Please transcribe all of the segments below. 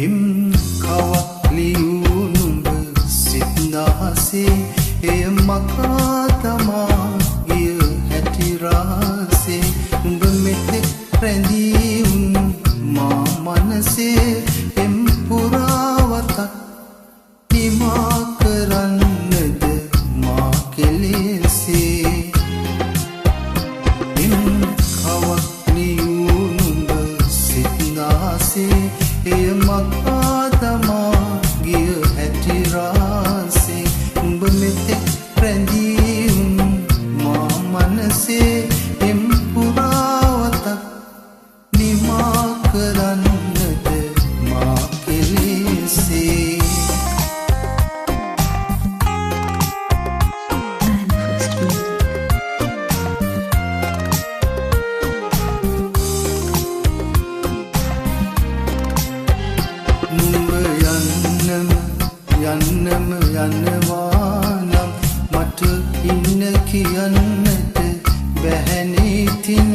පිම් කවක් ලියූ නුඹ සිත්නාසේ එය මකා තමා ගිය හැටි රාසේ නුඹ මෙතෙක් රැඳී උන් මා මනසේ එම් පුරාවතක් නිමා කරන්නද මා කෙලෙසේ පිම් කවක් ලියූ නුඹ සිත්නාසේ එය මකා තමා ගිය හැටි රාසේ නුඹ මෙතෙක් රැඳී උන් මා මනසේ එම් පුරාවතක් නිමා කරන්නද මා කෙලෙසේ යන්නම යනවා නම් මට ඉන්න කියන්නට බැහැනේ තින්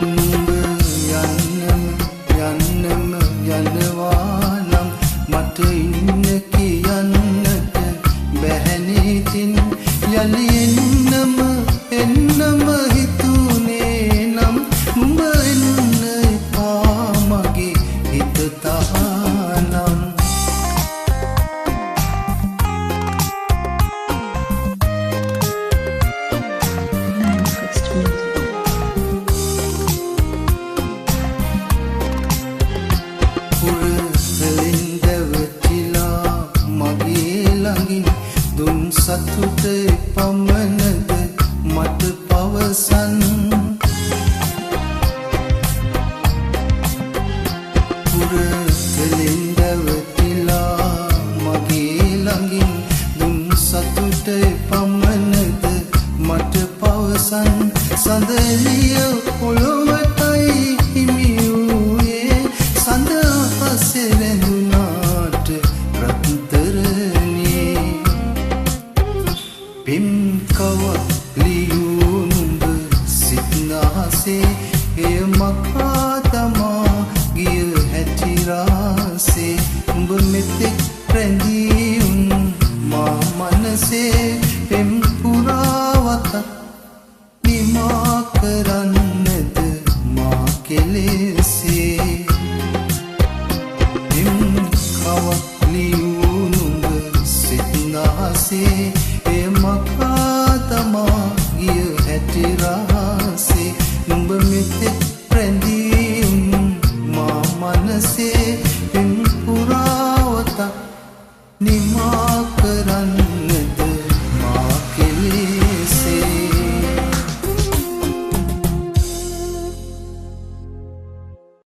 නුඹ යන්නම යනවා නම් මට ඉන්න කියන්නට බැහැනේ තින් යලි එන්නම හිතුනේ නම් නුඹ එන්න එපා මගේ හිත තහනම් පුරතලින් දැවටිලා මගේ ළඟින් දුන් සතුට පමණද මට පවසන් පුරතලින් දැවටිලා මගේ ළඟින් දුන් සතුට පමණද මට පවසන් සඳලිය පොළොවටයි හිමි වූයේ සඳ අහසේ රැඳුනාට රත්තරනේ පිම් කවක් ලියූ නුඹ සිත්නාසේ එය මකා තමා ගිය හැටි රාසේ නුඹ මෙතෙක් රැඳී උන් මා මනසේ පෙම් පුරාවතක් නිමා කරන්නද මා කෙලෙසේ පිම් කවක් ලියූ නුඹ සිත්නාසේ එය මකා තමා ගිය හැටි රාසේ නුඹ මෙතෙක්